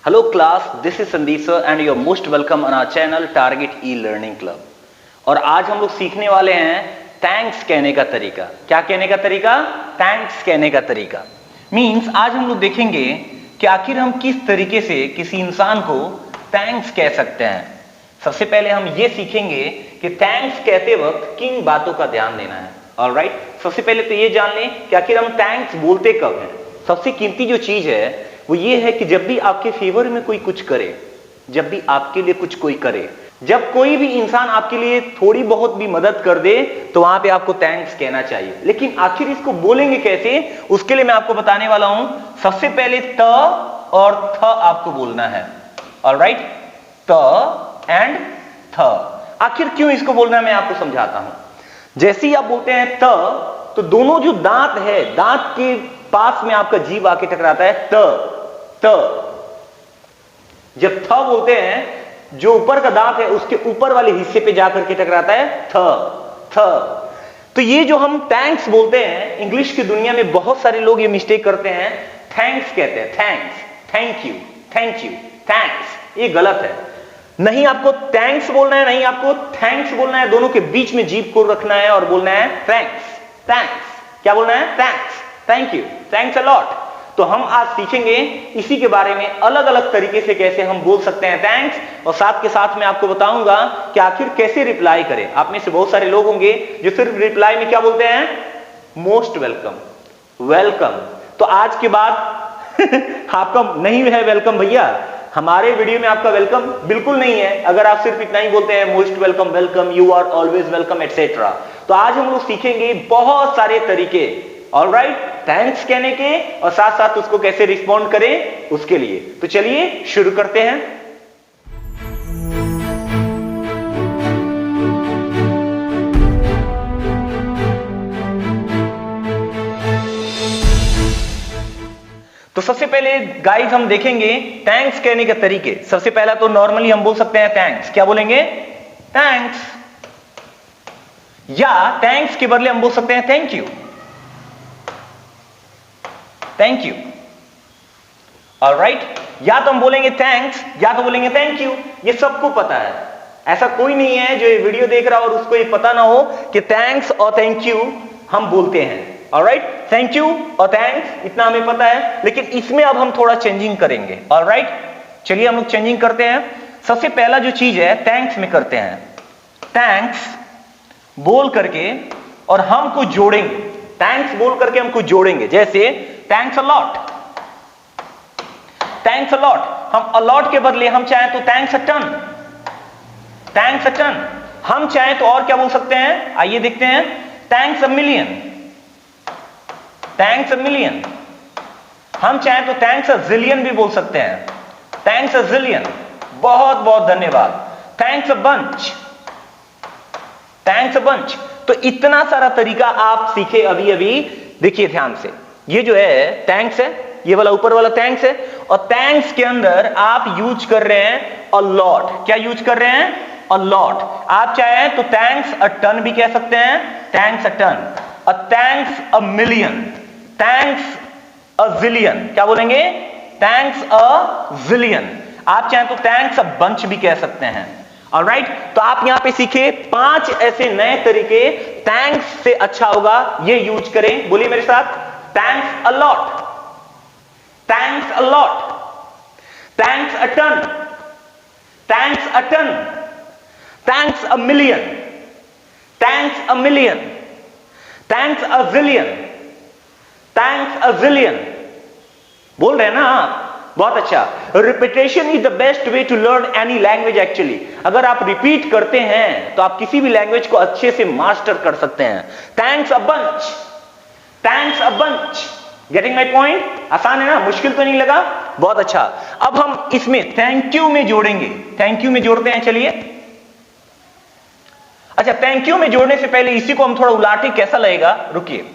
Hello class, this is Sandeep sir and you're most welcome on our channel Target E-Learning Club। और आज हम लोग सीखने वाले हैं थैंक्स कहने का तरीका। क्या कहने का तरीका? थैंक्स कहने का तरीका। मींस आज हम लोग देखेंगे कि आखिर हम किस तरीके से किसी इंसान को थैंक्स कह सकते हैं। सबसे पहले हम ये सीखेंगे कि थैंक्स कहते वक्त किन बातों का ध्यान देना है। ऑलराइट, सबसे पहले तो ये जान लें कि आखिर हम थैंक्स बोलते कब हैं। सबसे कीमती जो चीज है वो ये है कि जब भी आपके फेवर में कोई कुछ करे, जब भी आपके लिए कुछ कोई करे, जब कोई भी इंसान आपके लिए थोड़ी बहुत भी मदद कर दे तो वहां पे आपको थैंक्स कहना चाहिए। लेकिन आखिर इसको बोलेंगे कैसे, उसके लिए मैं आपको बताने वाला हूं। सबसे पहले त और थ आपको बोलना है। ऑलराइट, त एंड थ। आखिर क्यों इसको बोलना है मैं आपको समझाता हूं। जैसे ही आप बोलते हैं त, तो दोनों जो दांत है, दांत के पास में आपका जीभ आके टकराता है। त जब थ बोलते हैं, जो ऊपर का दांत है उसके ऊपर वाले हिस्से पे जाकर के टकराता है थ। तो ये जो हम थैंक्स बोलते हैं, इंग्लिश की दुनिया में बहुत सारे लोग ये मिस्टेक करते हैं, थैंक्स कहते हैं। Thanks, thank you, thank you, thanks. ये गलत है। नहीं आपको थैंक्स बोलना है, नहीं आपको थैंक्स बोलना है। दोनों के बीच में जीभ को रखना है और बोलना है थैंक्स। थैंक्स क्या बोलना है? Thanks, thank you, thanks a lot. तो हम आज सीखेंगे इसी के बारे में, अलग अलग तरीके से कैसे हम बोल सकते हैं थैंक्स, और साथ के साथ मैं आपको बताऊंगा कि आखिर कैसे रिप्लाई करें। आप में से बहुत सारे लोग होंगे जो सिर्फ रिप्लाई में क्या बोलते हैं? Most welcome, welcome. तो आज के बाद आपका नहीं है वेलकम भैया, हमारे वीडियो में आपका वेलकम बिल्कुल नहीं है अगर आप सिर्फ इतना ही बोलते हैं most welcome, welcome, you are always welcome etcetera. तो आज हम लोग सीखेंगे बहुत सारे तरीके, ऑलराइट, थैंक्स कहने के, और साथ साथ उसको कैसे रिस्पॉन्ड करें उसके लिए। तो चलिए शुरू करते हैं। तो सबसे पहले गाइस हम देखेंगे थैंक्स कहने के तरीके। सबसे पहला तो नॉर्मली हम बोल सकते हैं थैंक्स। क्या बोलेंगे? थैंक्स। या थैंक्स के बदले हम बोल सकते हैं thank you, thank you. Alright, या तो हम बोलेंगे थैंक्स या तो बोलेंगे थैंक यू। ये सबको पता है, ऐसा कोई नहीं है जो ये वीडियो देख रहा हो और उसको ये पता ना हो कि थैंक्स और थैंक यू हम बोलते हैं। ऑलराइट, थैंक यू और थैंक्स इतना हमें पता है, लेकिन इसमें अब हम थोड़ा चेंजिंग करेंगे। ऑलराइट, चलिए हम लोग चेंजिंग करते हैं। सबसे पहला जो चीज है थैंक्स में करते हैं, थैंक्स बोल करके और हम कुछ जोड़ेंगे। थैंक्स बोल करके हम कुछ जोड़ेंगे, जैसे thanks a lot, thanks a lot. हम अलॉट के बदले हम चाहें तो thanks a ton, thanks a ton. हम चाहें तो और क्या बोल सकते हैं, आइए देखते हैं। Thanks a million, thanks a million. हम चाहें तो थैंक्स अ जिलियन भी बोल सकते हैं, थैंक्स अ जिलियन, बहुत बहुत धन्यवाद। Thanks a bunch, thanks a bunch. तो इतना सारा तरीका आप सीखे अभी अभी। देखिए ध्यान से, ये जो है थैंक्स है, ये वाला ऊपर वाला थैंक्स है, और थैंक्स के अंदर आप यूज कर रहे हैं अ लॉट। क्या यूज कर रहे हैं? A lot. आप चाहें तो थैंक्स अ टन भी कह सकते हैं, thanks a ton, a thanks a million, thanks a zillion. क्या बोलेंगे? Thanks a zillion. आप चाहें तो थैंक्स अ बंच भी कह सकते हैं। ऑलराइट, तो आप यहां पे सीखे 5 ऐसे नए तरीके थैंक्स से अच्छा होगा ये यूज करें। बोलिए मेरे साथ, thanks a lot, thanks a lot, thanks a ton, thanks a ton, thanks a million, thanks a million, thanks a zillion, thanks a zillion. बोल रहे हैं ना आप? बहुत अच्छा। Repetition is the best way to learn any language actually. अगर आप repeat करते हैं तो आप किसी भी लैंग्वेज को अच्छे से मास्टर कर सकते हैं। Thanks a bunch, thanks a bunch. Getting my point? आसान है ना, मुश्किल तो नहीं लगा? बहुत अच्छा। अब हम इसमें थैंक यू में जोड़ेंगे। थैंक यू में जोड़ते हैं, चलिए। अच्छा, थैंक यू में जोड़ने से पहले इसी को हम थोड़ा उलाटे, कैसा लगेगा? रुकिए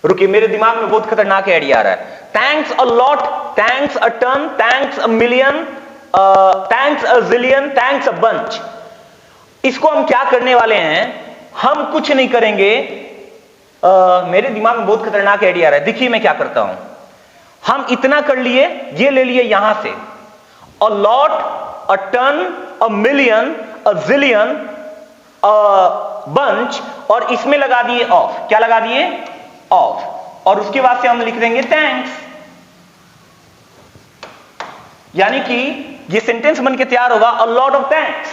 रुकिए, मेरे दिमाग में बहुत खतरनाक आइडिया आ रहा है। Thanks a lot, thanks a ton, thanks a million, thanks a zillion, thanks a bunch. इसको हम क्या करने वाले हैं? हम कुछ नहीं करेंगे। मेरे दिमाग में बहुत खतरनाक आइडिया आ रहा है। देखिए मैं क्या करता हूं। हम इतना कर लिए, ये ले लिए यहां से, a lot, a ton, a million, a zillion, a bunch, और इसमें लगा दिए ऑफ। क्या लगा दिए? ऑफ। और उसके बाद से हम लिख देंगे थैंक्स। यानी कि ये सेंटेंस बन के तैयार होगा, अ lot of thanks,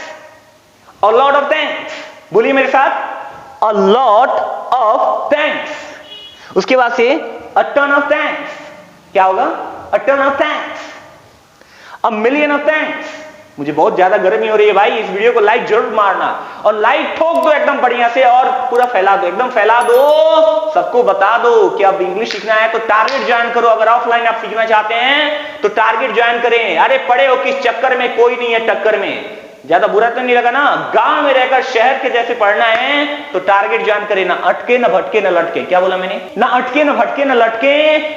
a lot of thanks. बोलिए मेरे साथ, अ लॉट ऑफ थैंक्स। उसके बाद से अ टन ऑफ थैंक्स। क्या होगा? A ton of thanks. A million of thanks. मुझे बहुत ज्यादा गर्मी हो रही है भाई, इस वीडियो को लाइक जरूर मारना, और लाइक ठोक दो एकदम बढ़िया से, और पूरा फैला दो, एकदम फैला दो, सबको बता दो कि अब इंग्लिश सीखना है तो टारगेट ज्वाइन करो। अगर ऑफलाइन आप सीखना चाहते हैं तो टारगेट ज्वाइन करें। अरे पढ़े हो किस चक्कर में, कोई नहीं है टक्कर में। ज्यादा बुरा तो नहीं लगा ना? गांव में रहकर शहर के जैसे पढ़ना है तो टारगेट ज्वाइन करें, ना अटके ना भटके ना लटके। क्या बोला मैंने? ना अटके ना भटके ना लटके,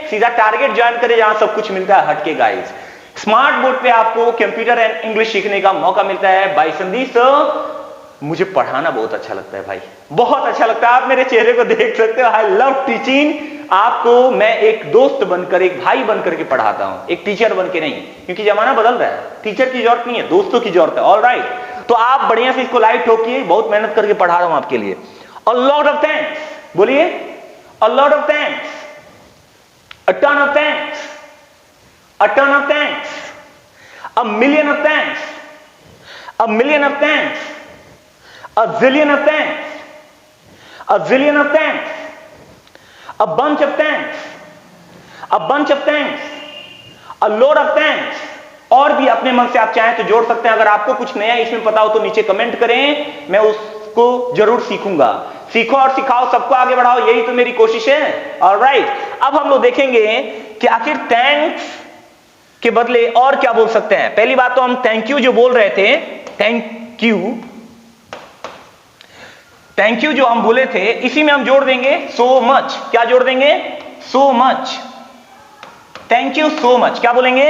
सीधा टारगेट ज्वाइन करें जहां सब कुछ मिलता है हटके। गाइस, स्मार्ट बोर्ड पे आपको कंप्यूटर एंड इंग्लिश सीखने का मौका मिलता है बाय संदीप सर। मुझे पढ़ाना बहुत अच्छा लगता है भाई, बहुत अच्छा लगता है। आप मेरे चेहरे को देख सकते हो, आई लव टीचिंग। आपको मैं एक दोस्त बनकर, एक भाई बनकर के पढ़ाता हूं, एक टीचर बन के नहीं, क्योंकि जमाना बदल रहा है। टीचर की जरूरत नहीं है, दोस्तों की जरूरत है। ऑल राइट, तो आप बढ़िया से इसको लाइक ठोकिए, बहुत मेहनत करके पढ़ा रहा हूं आपके लिए। A lot of thanks. बोलिए, a lot of thanks, a ton of thanks, a ton of thanks, a million of thanks, a million of thanks, a zillion of thanks, a zillion of thanks, a bunch of thanks, a bunch of thanks, a load of thanks। और भी अपने मन से आप चाहें तो जोड़ सकते हैं। अगर आपको कुछ नया इसमें पता हो तो नीचे कमेंट करें, मैं उसको जरूर सीखूंगा। सीखो और सिखाओ, सबको आगे बढ़ाओ, यही तो मेरी कोशिश है। ऑलराइट, अब हम लोग देखेंगे कि आखिर थैंक्स के बदले और क्या बोल सकते हैं। पहली बात तो हम थैंक यू जो बोल रहे थे, थैंक यू, थैंक यू जो हम बोले थे, इसी में हम जोड़ देंगे सो मच। क्या जोड़ देंगे? So much. Thank you so much. क्या बोलेंगे?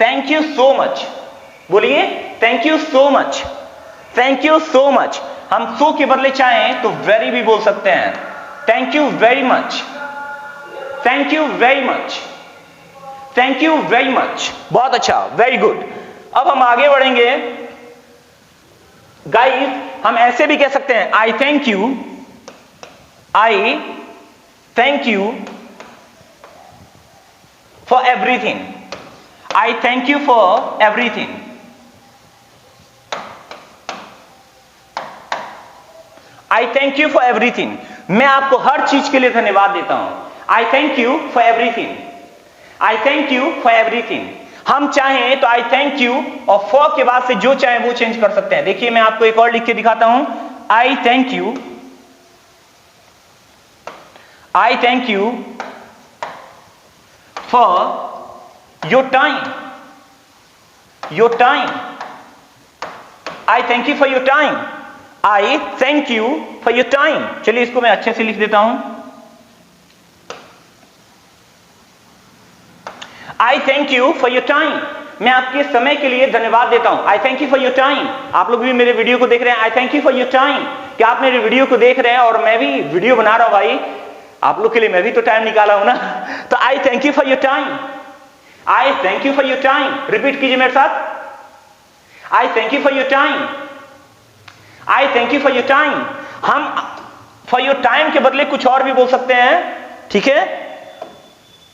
Thank you so much. बोलिए, thank you so much, thank you so much. हम सो के बदले चाहें तो वेरी भी बोल सकते हैं। Thank you very much, thank you very much, thank you very much. बहुत अच्छा, वेरी गुड। अब हम आगे बढ़ेंगे गाइस, हम ऐसे भी कह सकते हैं, आई thank you, I thank you for everything, I thank you for everything, I thank you for everything. मैं आपको हर चीज के लिए धन्यवाद देता हूं। आई thank you for everything, I thank you for everything. हम चाहें तो आई थैंक यू और फॉर के बाद से जो चाहे वो चेंज कर सकते हैं। देखिए, मैं आपको एक और लिख के दिखाता हूं, आई thank you, I thank you for your time, your time, I thank you for your time, I thank you for your time. चलिए इसको मैं अच्छे से लिख देता हूं, आई thank you for your time. मैं आपके समय के लिए धन्यवाद देता हूं। आई thank you for your time. आप लोग भी मेरे वीडियो को देख रहे हैं, आई thank you for your time. क्या आप मेरे वीडियो को देख रहे हैं और मैं भी वीडियो बना रहा हूं भाई, आप लोग के लिए मैं भी तो टाइम निकाला हूं ना। तो आई thank you for your time, I thank you for your time. Repeat कीजिए मेरे साथ, आई thank you for your time, I thank you for your time. हम फॉर योर टाइम के बदले कुछ और भी बोल सकते हैं, ठीक है।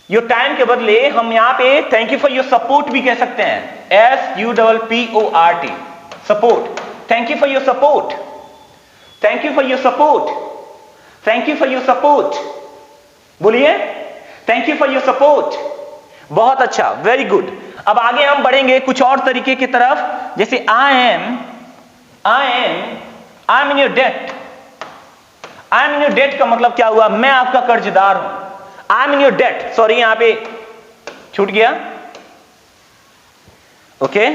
योर टाइम के बदले हम यहां पे thank you for your support भी कह सकते हैं, SUPPORT, support. Thank you for your support, thank you for your support, thank you for your support. बोलिए, thank you for your support. बहुत अच्छा, वेरी गुड। अब आगे हम बढ़ेंगे कुछ और तरीके की तरफ, जैसे I am in your debt. I am in your debt का मतलब क्या हुआ? मैं आपका कर्जदार हूं। I am in your debt, sorry यहां पे छूट गया, okay.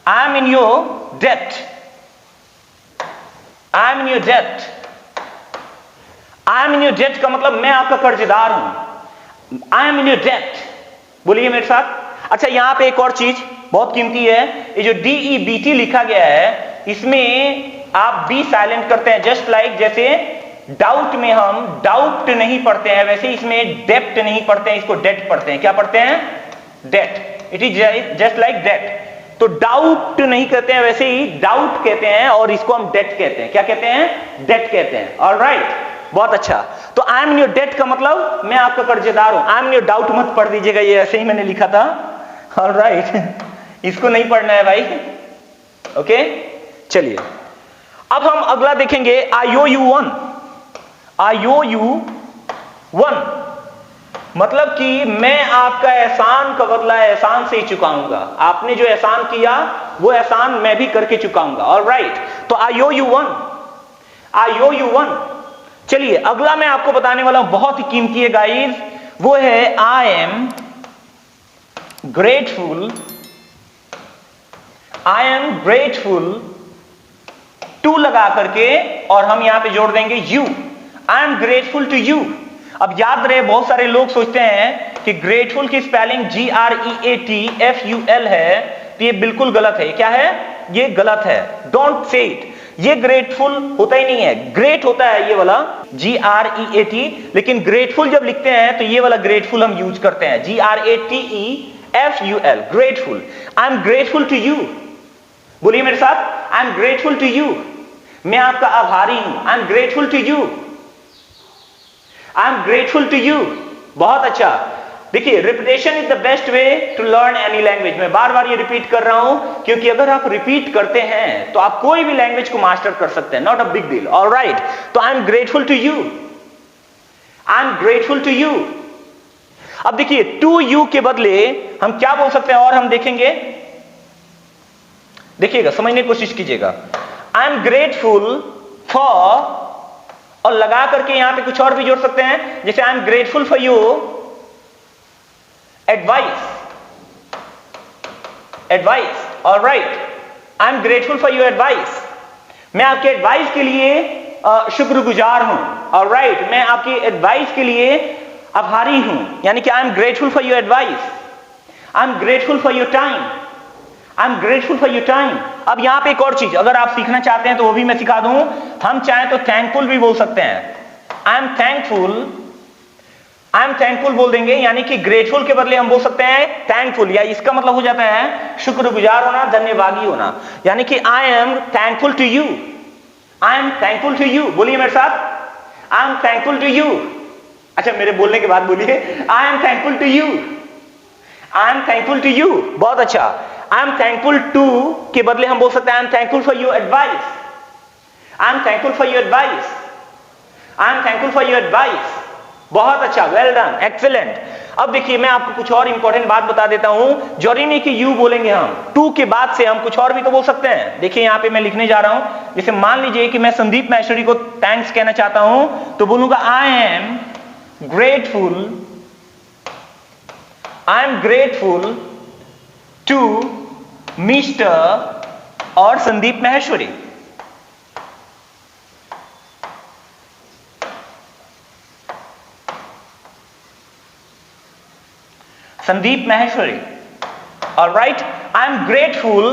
I am in your debt, I am in your debt, I am in your debt का मतलब मैं आपका कर्जदार हूं। I am in your debt, बोलिए मेरे साथ। अच्छा, यहां पे एक और चीज बहुत कीमती है, ये जो DEBT लिखा गया है, इसमें आप बी साइलेंट करते हैं, जस्ट लाइक जैसे डाउट में हम डाउट नहीं पढ़ते हैं, वैसे इसमें डेप्ट नहीं पढ़ते हैं, इसको डेट पढ़ते हैं। क्या पढ़ते हैं? Debt. It is just like debt. तो डाउट नहीं कहते हैं, वैसे ही डाउट कहते हैं, और इसको हम डेट कहते हैं। क्या कहते हैं? डेट कहते हैं। ऑलराइट, बहुत अच्छा। तो आई एम योर डेट का मतलब मैं आपका कर्जदार हूं। आई एम योर डाउट मत पढ़ दीजिएगा, ये ऐसे ही मैंने लिखा था। ऑलराइट, इसको नहीं पढ़ना है भाई। ओके, चलिए अब हम अगला देखेंगे, I O U one. I O U one मतलब कि मैं आपका एहसान का बदला एहसान से ही चुकाऊंगा। आपने जो एहसान किया वो एहसान मैं भी करके चुकाऊंगा। ऑलराइट, तो I O U one, I O U one. चलिए अगला मैं आपको बताने वाला हूं, बहुत ही कीमती है गाइस, वो है I am grateful, I am grateful to लगा करके, और हम यहां पे जोड़ देंगे you. I am grateful to you. अब याद रहे, बहुत सारे लोग सोचते हैं कि ग्रेटफुल की स्पेलिंग GREATFUL है, तो ये बिल्कुल गलत है। क्या है? ये गलत है। Don't say it. ये ग्रेटफुल होता ही नहीं है, ग्रेट होता है ये वाला GREAT, लेकिन ग्रेटफुल जब लिखते हैं तो ये वाला ग्रेटफुल हम यूज करते हैं, GRATEFUL, grateful. I am grateful to you. बोलिए मेरे साथ, I am grateful to you. मैं आपका आभारी हूं। I am grateful to you, I am grateful to you. बहुत अच्छा। देखिए, repetition is the best way to learn any language. मैं बार बार ये रिपीट कर रहा हूं क्योंकि अगर आप रिपीट करते हैं तो आप कोई भी लैंग्वेज को मास्टर कर सकते हैं। Not a big deal. Alright, तो I am grateful to you, I am grateful to you. अब देखिए, टू यू के बदले हम क्या बोल सकते हैं, और हम देखेंगे, देखिएगा, समझने की कोशिश कीजिएगा। आई एम ग्रेटफुल फॉर, और लगा करके यहां पे कुछ और भी जोड़ सकते हैं, जैसे I am grateful for you advice, advice. Alright, I am grateful for you advice. मैं आपके एडवाइस के लिए शुक्रगुजार हूं। ऑलराइट, मैं आपकी एडवाइस के लिए आभारी हूं, यानी कि I am grateful for your advice. I am grateful for your time, I am grateful for your time. अब यहां पे एक और चीज अगर आप सीखना चाहते हैं तो वो भी मैं सिखा दूं। हम चाहें तो थैंकफुल भी बोल सकते हैं। आई am thankful, I am thankful बोल देंगे, यानी कि ग्रेटफुल के बदले हम बोल सकते हैं थैंकफुल, या इसका मतलब हो जाता है शुक्रगुजार होना, धन्यवादी होना। यानी कि I am thankful to you, I am thankful to you. बोलिए मेरे साथ, I am thankful to you. अच्छा, मेरे बोलने के बाद बोलिए, I am thankful to you, I am thankful to you. बहुत अच्छा। आई एम थैंकफुल टू के बदले हम बोल सकते हैं आई am thankful for your advice, I am thankful for your advice, I am thankful for your advice. बहुत अच्छा, वेल डन, एक्सीलेंट। अब देखिए, मैं आपको कुछ और इंपॉर्टेंट बात बता देता हूं। जरूरी नहीं कि यू बोलेंगे हम, टू के बाद से हम कुछ और भी तो बोल सकते हैं। देखिए यहां पे मैं लिखने जा रहा हूं, जैसे मान लीजिए कि मैं संदीप माहेश्वरी को थैंक्स कहना चाहता हूं, तो बोलूंगा I am grateful, I am grateful to mister और Sandeep Maheshwari. Sandeep Maheshwari. Alright, I am grateful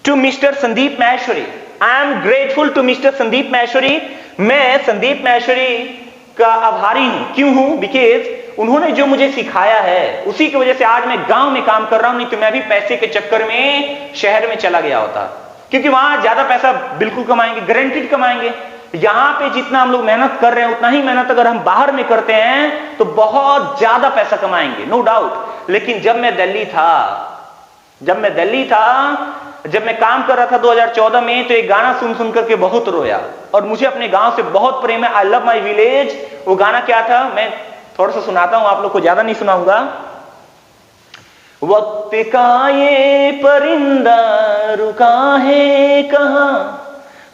to mister Sandeep Maheshwari, I am grateful to mister Sandeep Maheshwari. मैं संदीप माहेश्वरी का आभारी हूं। क्यों हूं? बिकॉज उन्होंने जो मुझे सिखाया है उसी की वजह से आज मैं गांव में काम कर रहा हूं, नहीं तो मैं भी पैसे के चक्कर में शहर में चला गया होता, क्योंकि वहां ज्यादा पैसा बिल्कुल कमाएंगे, गारंटीड कमाएंगे। यहां पे जितना हम लोग मेहनत कर रहे हैं उतना ही मेहनत अगर हम बाहर में करते हैं तो बहुत ज्यादा पैसा कमाएंगे, नो डाउट। लेकिन जब मैं दिल्ली था, जब मैं काम कर रहा था 2014 में, तो एक गाना सुन सुन करके बहुत रोया, और मुझे अपने गांव से बहुत प्रेम है। I love my village. वो गाना क्या था, मैं थोड़ा सा सुनाता हूं, आप लोग को ज्यादा नहीं सुनाऊंगा। वक्त का ये परिंदा रुका है कहां,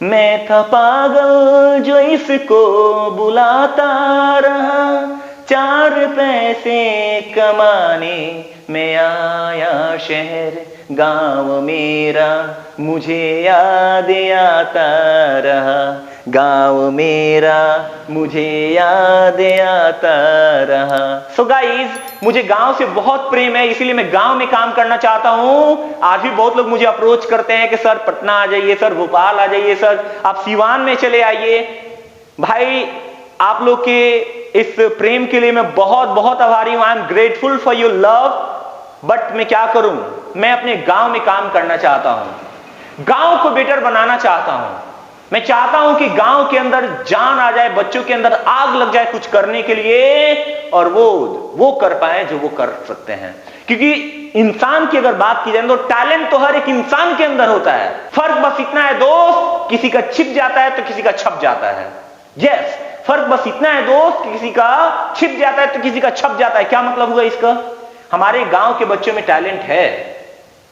मैं था पागल जो इसको बुलाता रहा, 4 पैसे कमाने मैं आया शहर, गांव मेरा मुझे याद आता रहा, गांव मेरा मुझे याद आता रहा। सो गाइज, मुझे गांव से बहुत प्रेम है, इसीलिए मैं गांव में काम करना चाहता हूं। आज भी बहुत लोग मुझे अप्रोच करते हैं कि सर पटना आ जाइए, सर भोपाल आ जाइए, सर आप सीवान में चले आइए। भाई, आप लोग के इस प्रेम के लिए मैं बहुत बहुत आभारी हूं। I am grateful for your love, but मैं क्या करूं, मैं अपने गांव में काम करना चाहता हूं, गांव को बेटर बनाना चाहता हूं, मैं चाहता हूं कि गांव के अंदर जान आ जाए, बच्चों के अंदर आग लग जाए कुछ करने के लिए, और वो कर पाए जो वो कर सकते हैं। क्योंकि इंसान की अगर बात की जाए तो टैलेंट तो हर एक इंसान के अंदर होता है, फर्क बस इतना है दोस्त, किसी का छिप जाता है तो किसी का छप जाता है। यस, फर्क बस इतना है दोस्त, किसी का छिप जाता है तो किसी का छप जाता है। क्या मतलब हुआ इसका? हमारे गांव के बच्चों में टैलेंट है,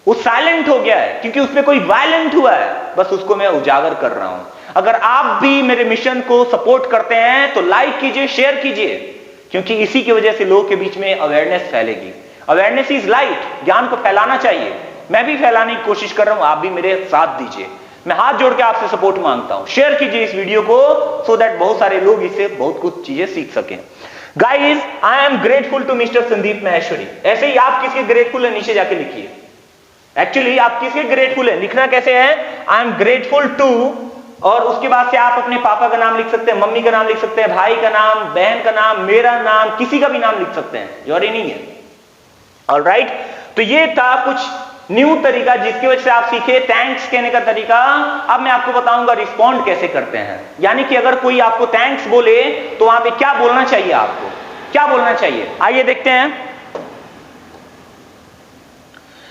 वो साइलेंट हो गया है क्योंकि उसमें कोई वायलेंट हुआ है, बस उसको मैं उजागर कर रहा हूं। अगर आप भी मेरे मिशन को सपोर्ट करते हैं तो लाइक कीजिए, शेयर कीजिए, क्योंकि इसी की वजह से लोगों के बीच में अवेयरनेस फैलेगी। अवेयरनेस इज लाइट, ज्ञान को फैलाना चाहिए। मैं भी फैलाने की कोशिश कर रहा हूं, आप भी मेरे साथ दीजिए। मैं हाथ जोड़ के आपसे सपोर्ट मांगता हूं, शेयर कीजिए इस वीडियो को, सो दैट बहुत सारे लोग इससे बहुत कुछ चीजें सीख सकें। Guys, I am grateful to mister Sandeep Maheshwari. ऐसे ही आप किसके ग्रेटफुल है नीचे जाके लिखिए। एक्चुअली आप किसके ग्रेटफुल है, लिखना कैसे है, आई एम ग्रेटफुल टू, और उसके बाद से आप अपने पापा का नाम लिख सकते हैं, मम्मी का नाम लिख सकते हैं, भाई का नाम, बहन का नाम, मेरा नाम, किसी का भी नाम लिख सकते हैं, जरूरी नहीं है। ऑलराइट, तो ये था कुछ न्यू तरीका जिसकी वजह से आप सीखे थैंक्स कहने का तरीका। अब मैं आपको बताऊंगा रिस्पॉन्ड कैसे करते हैं, यानी कि अगर कोई आपको थैंक्स बोले तो वहां पे क्या बोलना चाहिए, आपको क्या बोलना चाहिए। आइए देखते हैं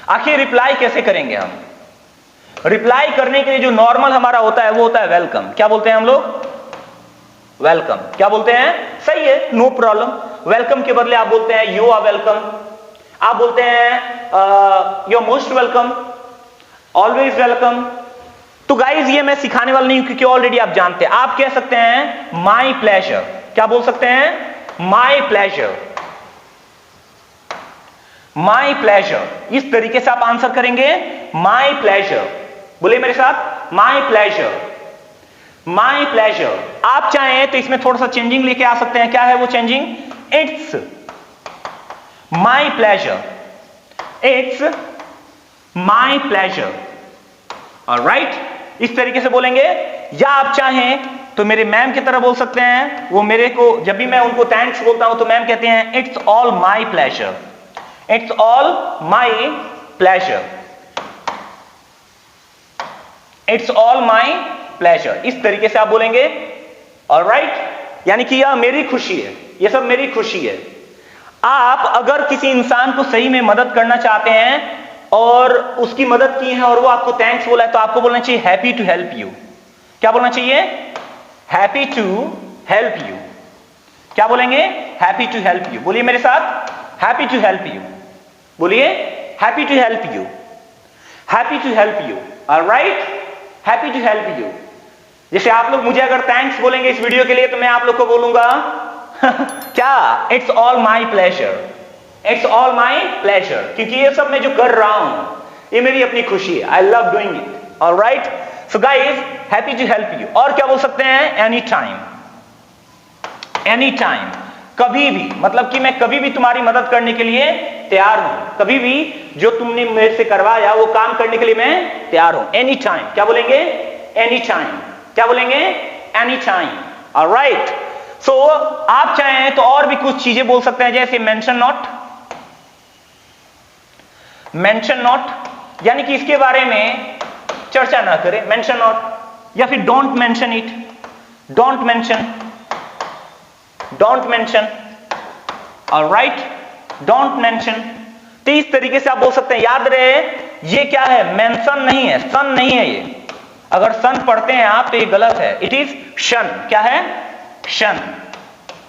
आखिर रिप्लाई कैसे करेंगे हम। रिप्लाई करने के लिए जो नॉर्मल हमारा होता है वो होता है वेलकम। क्या बोलते हैं हम लोग, वेलकम। क्या बोलते हैं, सही है, नो प्रॉब्लम। वेलकम के बदले आप बोलते हैं यू आर वेलकम, आप बोलते हैं you are most welcome, always welcome. तो गाइज ये मैं सिखाने वाला नहीं हूं क्योंकि ऑलरेडी आप जानते हैं। आप कह सकते हैं माई प्लेजर। क्या बोल सकते हैं, माई प्लेजर, माई प्लेजर। इस तरीके से आप आंसर करेंगे, माई प्लेजर। बोलिए मेरे साथ, माई प्लेजर, माई प्लेजर। आप चाहें तो इसमें थोड़ा सा चेंजिंग लेके आ सकते हैं। क्या है वो changing, it's my pleasure, it's my pleasure. Alright, इस तरीके से बोलेंगे। या आप चाहें तो मेरे मैम की तरह बोल सकते हैं, वो मेरे को जब भी मैं उनको थैंक्स बोलता हूं तो मैम कहते हैं it's all my pleasure, it's all my pleasure, it's all my pleasure. इस तरीके से आप बोलेंगे। ऑलराइट, यानी कि यह मेरी खुशी है, यह सब मेरी खुशी है। आप अगर किसी इंसान को सही में मदद करना चाहते हैं और उसकी मदद की है और वो आपको थैंक्स बोला है तो आपको बोलना चाहिए हैप्पी टू हेल्प यू। क्या बोलना चाहिए, हैप्पी टू हेल्प यू। क्या बोलेंगे, हैप्पी टू हेल्प यू। बोलिए मेरे साथ, हैप्पी टू हेल्प यू। बोलिए, happy to help you, happy to help you. Alright, happy to help you. जैसे आप लोग मुझे अगर थैंक्स बोलेंगे इस वीडियो के लिए तो मैं आप लोग को बोलूंगा क्या, it's all my pleasure, it's all my pleasure. क्योंकि ये सब मैं जो कर रहा हूं ये मेरी अपनी खुशी है, I love doing it. Alright, so guys, happy to help you. और क्या बोल सकते हैं, एनी टाइम, एनी टाइम, कभी भी, मतलब कि मैं कभी भी तुम्हारी मदद करने के लिए तैयार हूं। कभी भी जो तुमने मेरे से करवाया वो काम करने के लिए मैं तैयार हूं। Any time. क्या बोलेंगे, एनी टाइम। क्या बोलेंगे, एनी टाइम। ऑलराइट, सो आप चाहें तो और भी कुछ चीजें बोल सकते हैं, जैसे मेंशन नॉट, मेंशन नॉट, यानी कि इसके बारे में चर्चा ना करें, मेंशन नॉट। या फिर don't mention it, don't mention, don't mention. Alright, don't mention. तो इस तरीके से आप बोल सकते हैं। याद रहे ये क्या है, मेंशन नहीं है, सन नहीं है ये। अगर सन पढ़ते हैं आप तो ये गलत है, इट इज शन। क्या है, शन,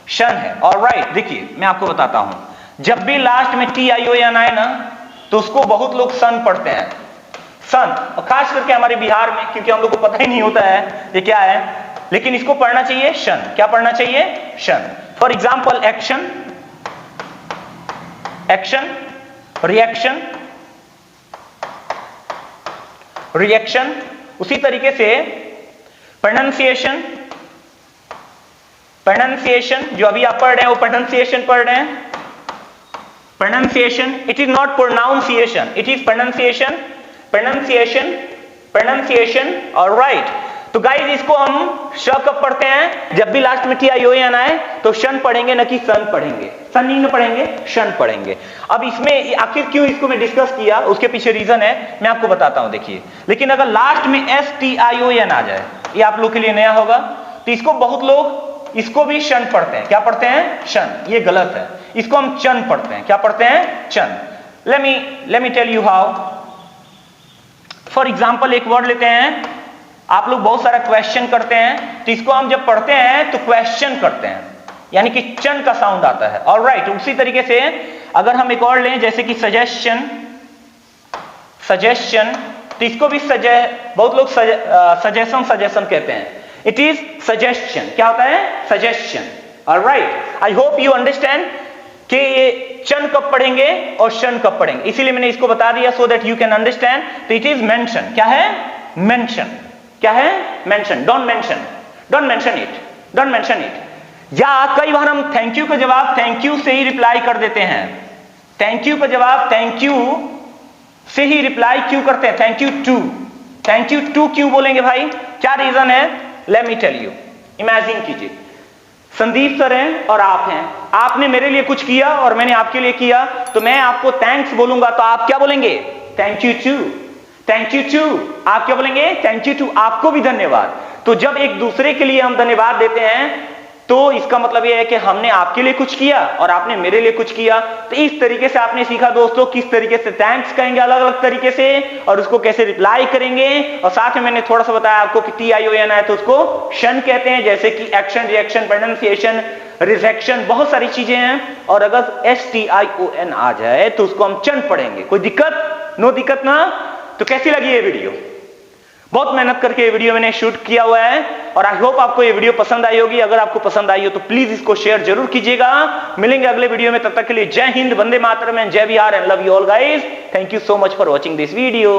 शन है। ऑलराइट, देखिए मैं आपको बताता हूं, जब भी लास्ट में TION आए ना तो उसको बहुत लोग सन पढ़ते हैं, सन, और खास करके हमारे बिहार में, क्योंकि हम लोग को पता ही नहीं होता है ये क्या है, लेकिन इसको पढ़ना चाहिए शन। क्या पढ़ना चाहिए, शन। For example action, action, reaction, reaction. उसी तरीके से प्रोनाउंसिएशन, प्रोनाउंसिएशन, जो अभी आप पढ़ रहे हैं वो प्रोनाउंसिएशन पढ़ रहे हैं, pronunciation. It is not pronunciation, it is pronunciation, pronunciation, pronunciation. Alright, तो तो गाइस इसको हम श कब पढ़ते हैं? जब भी लास्ट में TION आए तो शन पढ़ेंगे, न कि सन पढ़ेंगे। सन नहीं पढ़ेंगे, शन पढ़ेंगे। अब इसमें आखिर क्यों इसको मैं डिस्कस किया, उसके पीछे रीजन है, मैं आपको बताता हूं। देखिए, लेकिन अगर लास्ट में STION आ जाए, ये आप लोग के लिए नया होगा, तो इसको बहुत लोग इसको भी शन पढ़ते हैं। क्या पढ़ते हैं? शन। ये गलत है, इसको हम चन पढ़ते हैं। क्या पढ़ते हैं? चन। Let me tell you how. For example एक वर्ड लेते हैं, आप लोग बहुत सारा क्वेश्चन करते हैं, तो इसको हम जब पढ़ते हैं तो क्वेश्चन करते हैं, यानी कि चन का साउंड आता है। ऑलराइट, उसी तरीके से अगर हम एक और लें, जैसे कि सजेशन, तो इसको भी बहुत लोग सजेशन कहते हैं। It is suggestion. क्या होता है? Suggestion. Alright, I hope you understand कि ये चन कब पढ़ेंगे और शन कब पढ़ेंगे, इसीलिए मैंने इसको बता दिया, so that you can understand. तो इट इज मेंशन। क्या है? मेंशन। क्या है? Mention. Don't mention, don't mention it, don't mention it. या कई बार हम थैंक यू का जवाब थैंक यू से ही रिप्लाई कर देते हैं। थैंक यू का जवाब थैंक यू से ही रिप्लाई क्यों करते हैं? Thank you too. Thank you too क्यों बोलेंगे भाई? क्या रीजन है? Let me tell you. Imagine कीजिए, संदीप सर हैं और आप हैं, आपने मेरे लिए कुछ किया और मैंने आपके लिए किया, तो मैं आपको थैंक्स बोलूंगा, तो आप क्या बोलेंगे? Thank you too. Thank you too. आप क्या बोलेंगे? Thank you too. आपको भी धन्यवाद। तो जब एक दूसरे के लिए हम धन्यवाद देते हैं, तो इसका मतलब यह है कि हमने आपके लिए कुछ किया और आपने मेरे लिए कुछ किया। तो इस तरीके से आपने सीखा दोस्तों किस तरीके से थैंक्स कहेंगे अलग अलग तरीके से, और उसको कैसे रिप्लाई करेंगे। और साथ में मैंने थोड़ा सा बताया आपको कि TION है तो उसको शन कहते हैं, जैसे कि एक्शन, रिएक्शन, प्रोनाउंसिएशन, रिजेक्शन, बहुत सारी चीजें हैं। और अगर STION आ जाए तो उसको हम चन पढ़ेंगे। कोई दिक्कत? नो दिक्कत ना? तो कैसी लगी ये वीडियो? बहुत मेहनत करके ये वीडियो मैंने शूट किया हुआ है, और आई होप आपको ये वीडियो पसंद आई होगी। अगर आपको पसंद आई हो तो प्लीज इसको शेयर जरूर कीजिएगा। मिलेंगे अगले वीडियो में, तब तक के लिए जय हिंद, वंदे मातरम, जय Bihar, and love you all guys. Thank you so much for watching this video.